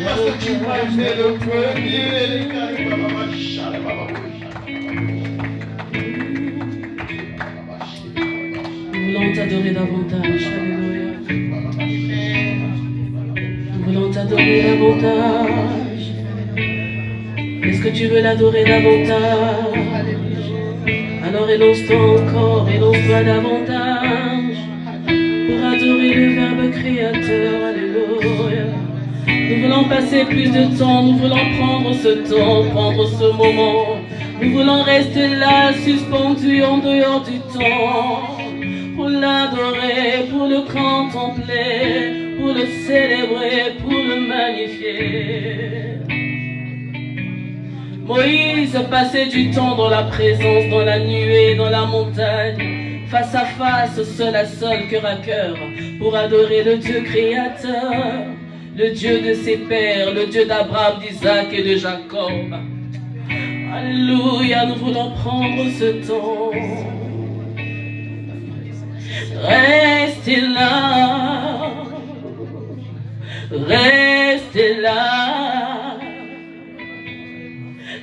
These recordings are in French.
Parce que tu m'as fait le premier. Nous voulons t'adorer davantage. Alléluia. Nous voulons t'adorer davantage. Est-ce que tu veux l'adorer davantage? Alors élance-toi encore, élance-toi davantage pour adorer le Verbe créateur. Alléluia. Nous voulons passer plus de temps, nous voulons prendre ce temps, prendre ce moment. Nous voulons rester là, suspendus en dehors du temps, pour l'adorer, pour le contempler, pour le célébrer, pour le magnifier. Moïse passait du temps dans la présence, dans la nuée, dans la montagne, face à face, seul à seul, cœur à cœur, pour adorer le Dieu créateur, le Dieu de ses pères, le Dieu d'Abraham, d'Isaac et de Jacob. Alléluia, nous voulons prendre ce temps. Restez là, restez là,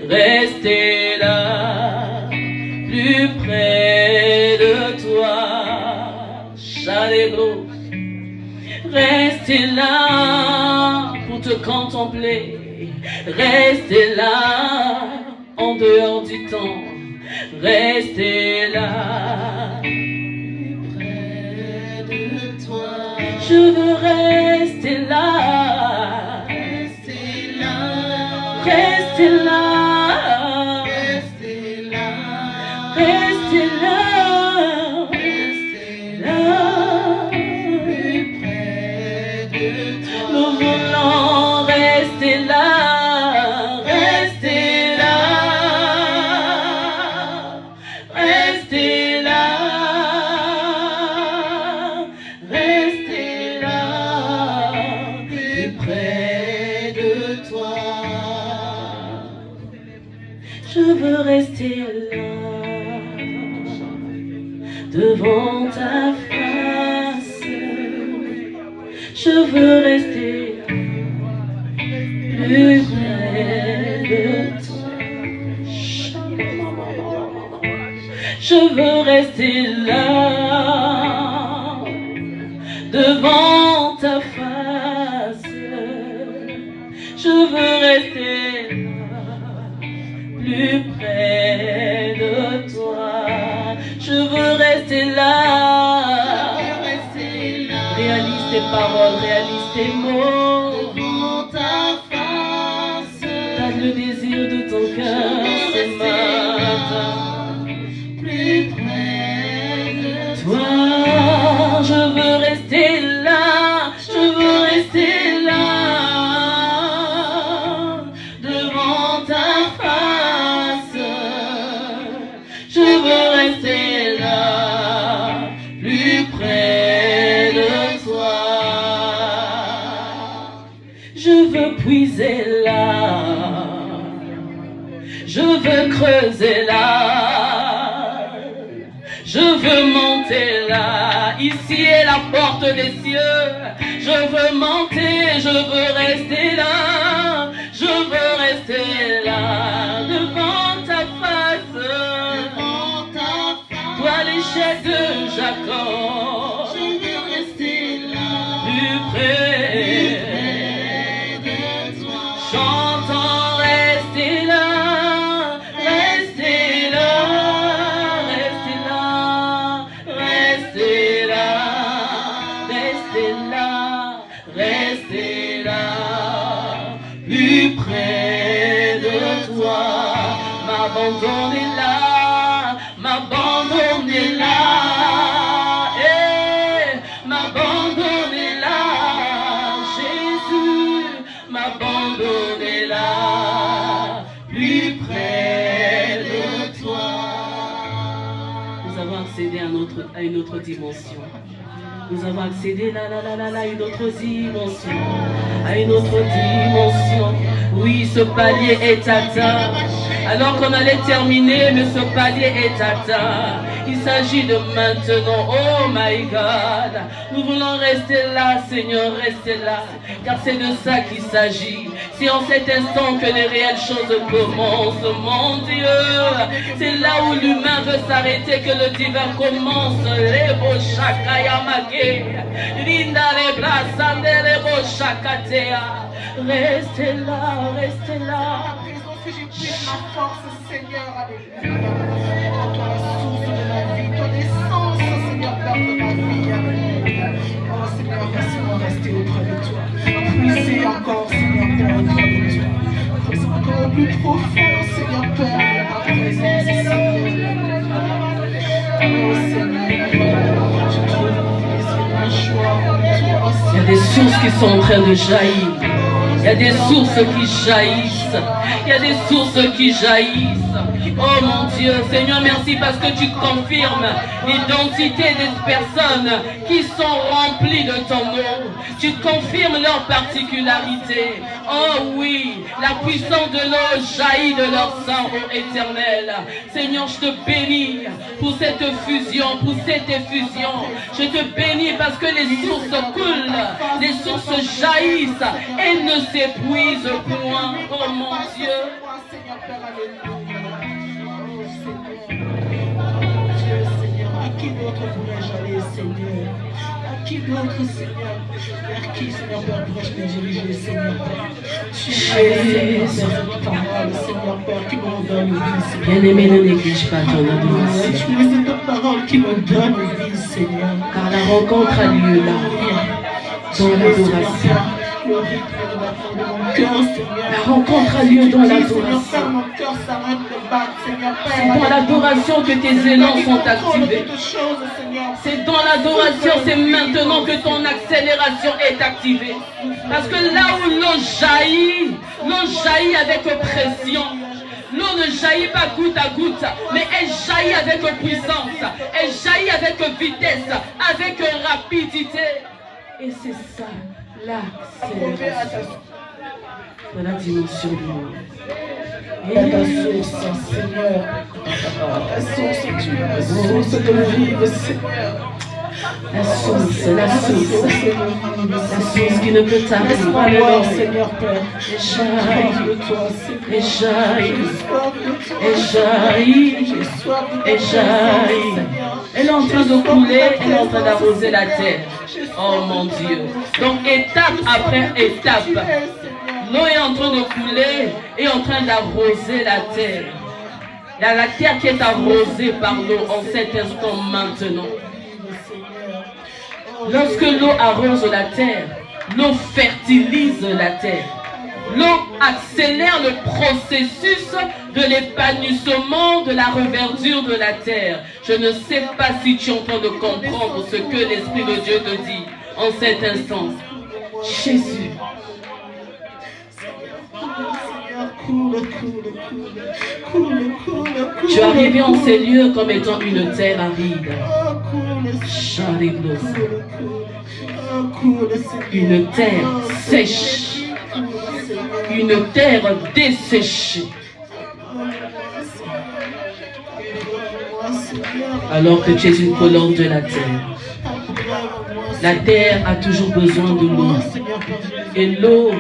restez là, plus près de toi. Alléluia. Restez là pour te contempler. Restez là en dehors du temps. Restez là près de toi. Je veux rester là. Restez là. Restez là. Restez là. Restez là. Restez là. Plus près de toi. Nous voulons rester là. Restez là. Restez là. Restez là. Plus près de toi. Je veux rester là, devant ta face. Je veux rester plus près de toi. Je veux rester là, devant ta face. Je veux rester plus près de toi. Je veux rester là. Réalise tes paroles, réalise tes mots. Devant ta face. Donne le désir de ton cœur ce matin. Plus près de toi. Je veux rester là. Je veux rester là. Devant ta face. Je veux rester là, plus près de toi. Je veux puiser là, je veux creuser là, je veux monter là. Ici est la porte des cieux. Je veux monter, je veux rester là, je veux rester là, devant ta face. Toi l'échec de Jacob, je veux rester là, plus près de toi. Chantant, restez là, restez là, restez là, restez là, restez là, restez là, plus près de toi. M'abandonner là. M'abandonner là, m'abandonner là, Jésus, m'abandonner là, plus près de toi. Nous avons accédé à une autre dimension. Nous avons accédé là, à une autre dimension, à une autre dimension. Oui, ce palier est atteint. Alors qu'on allait terminer, mais ce palier est atteint. Il s'agit de maintenant. Oh my God. Nous voulons rester là, Seigneur, rester là. Car c'est de ça qu'il s'agit. C'est en cet instant que les réelles choses commencent, mon Dieu. C'est là où l'humain veut s'arrêter que le divin commence. Lebo shakayamake. Linda lebra sandelebo shakatea. Restez là, restez là. Que j'ai pris ma force, Seigneur, alléluia. Oh, toi, la source de ma vie, toi, l'essence, Seigneur, Père de ma vie, alléluia. Oh, Seigneur, laisse-moi rester auprès de toi. Puisez encore, Seigneur, Père, auprès de toi. Puisez encore au plus profond, Seigneur, Père, de ta présence, Seigneur. Oh, Seigneur, je trouve un choix en toi. Il y a des sources qui sont en train de jaillir. Il y a des sources qui jaillissent. Il y a des sources qui jaillissent. Oh mon Dieu, Seigneur, merci parce que tu confirmes l'identité des personnes qui sont remplies de ton nom. Tu confirmes leurs particularités. Oh oui, la puissance de l'eau jaillit de leur sang, ô Éternel. Seigneur, je te bénis pour cette fusion, pour cette effusion. Je te bénis parce que les sources coulent, les sources jaillissent et ne s'épuisent point. Oh mon Dieu. Seigneur, Père, alléluia. Oh Seigneur, à qui d'autre pourrais-je aller, Seigneur? À qui d'autre, Seigneur? Vers qui, Seigneur, Père, pourrais-je me diriger, Seigneur, Père? Tu es cette parole, Seigneur, Père, qui me donne vie, Seigneur. Bien-aimé, ne néglige pas ton adoration. Tu es cette parole qui me donne vie, Seigneur. Car la rencontre a lieu là, dans l'adoration. Le rythme de mon cœur, Seigneur. La rencontre a lieu dans l'adoration. Mon cœur s'arrête de battre, Seigneur, Père. C'est dans l'adoration que tes élans sont activés. C'est dans l'adoration, c'est maintenant que ton accélération est activée. Parce que là où l'eau jaillit avec pression. L'eau ne jaillit pas goutte à goutte, mais elle jaillit avec puissance. Elle jaillit avec vitesse, avec rapidité. Et c'est ça, l'accélération de la dimension du monde. Et ta source, Seigneur. Ta source, tu es la source de vivre, Seigneur. La source qui ne peut t'arrêter. Seigneur Père. Et jaillit. Elle est en train de couler, elle est en train d'arroser la terre. Oh mon Dieu. Donc étape après étape, l'eau est en train de couler et en train d'arroser la terre. Il y a la terre qui est arrosée par l'eau en cet instant maintenant. Lorsque l'eau arrose la terre, l'eau fertilise la terre. L'eau accélère le processus de l'épanouissement, de la reverdure de la terre. Je ne sais pas si tu es en train de comprendre ce que l'Esprit de Dieu te dit en cet instant. Jésus. Tu es arrivé en ces lieux comme étant une terre aride. Une terre sèche. Une terre desséchée. Alors que tu es une colonne de la terre. La terre a toujours besoin de l'eau. Et l'eau,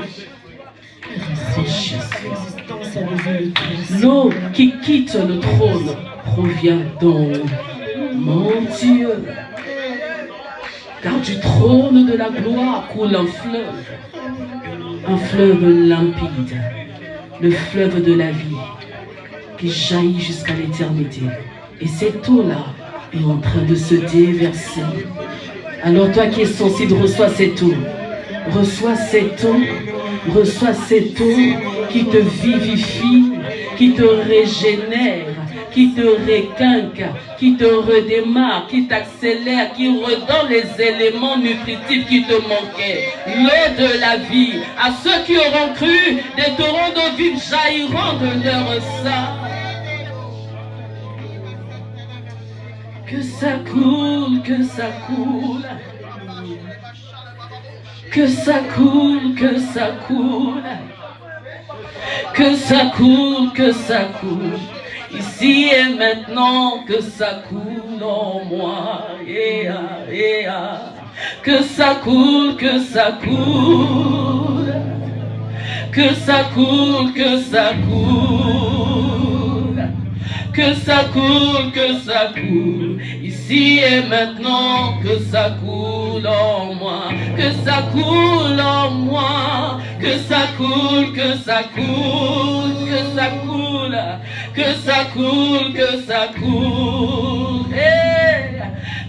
l'eau qui quitte le trône provient donc, mon Dieu. Car du trône de la gloire coule un fleuve limpide, le fleuve de la vie qui jaillit jusqu'à l'éternité. Et cette eau-là est en train de se déverser. Alors toi qui es sensible, reçois cette eau. Reçois cette eau. Reçois cette eau qui te vivifie, qui te régénère, qui te requinque, qui te redémarre, qui t'accélère, qui redonne les éléments nutritifs qui te manquaient. L'eau de la vie. À ceux qui auront cru, des torrents d'eau vive jailliront de leur sein. Que ça coule, que ça coule. Que ça coule, que ça coule. Que ça coule, que ça coule. Ici et maintenant, que ça coule en moi. Yeah, yeah. Que ça coule, que ça coule. Que ça coule, que ça coule. Que ça coule, que ça coule. Ici et maintenant, que ça coule en moi. Que ça coule en moi. Que ça coule, que ça coule. Que ça coule. Que ça coule, que ça coule. Hey.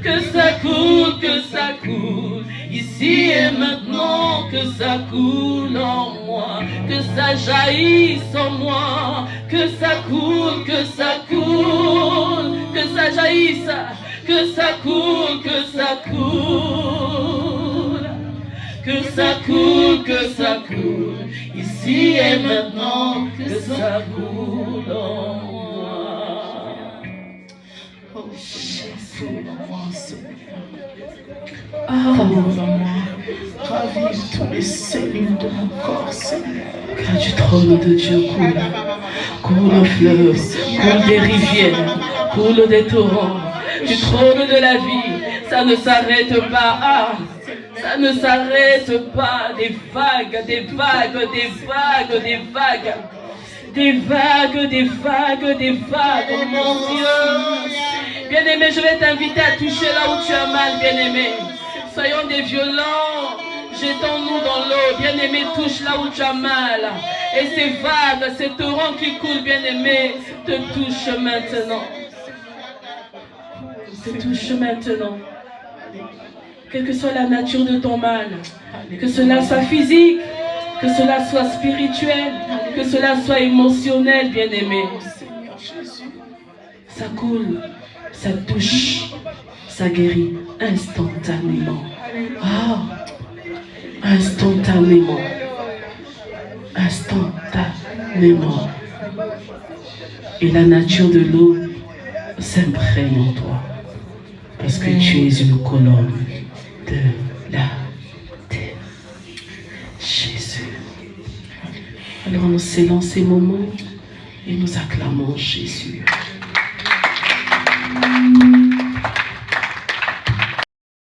Que ça coule, que ça coule. Ici et maintenant, que ça coule en moi. Que ça jaillisse en moi. Que ça coule, que ça coule. Que ça jaillisse. Que ça coule, que ça coule. Que ça coule, que ça coule. Ici et maintenant, que ça coule en moi. Oh Jésus, moi, Seigneur. Oh, Ravive tous les cellules de mon corps, Seigneur. car du trône de Dieu coule un fleuve, coule des rivières, coule des torrents. Du trône de la vie, ça ne s'arrête pas. Ah, ça ne s'arrête pas. Des vagues, des vagues, des vagues, des vagues. Des vagues, des vagues, des vagues, oh mon Dieu. Bien-aimé, je vais t'inviter à toucher là où tu as mal, bien-aimé. Soyons des violents, jetons-nous dans l'eau. Bien-aimé, touche là où tu as mal. Et ces vagues, ces torrents qui coulent, bien-aimé, te touchent maintenant. Te touchent maintenant. Quelle que soit la nature de ton mal, que cela soit physique, que cela soit spirituel, que cela soit émotionnel, bien-aimé. Ça coule, ça touche, ça guérit instantanément. Ah, instantanément. Instantanément. Et la nature de l'eau s'imprègne en toi. Parce que tu es une colonne de la terre. Jésus. Alors nous scellons ces moments et nous acclamons Jésus.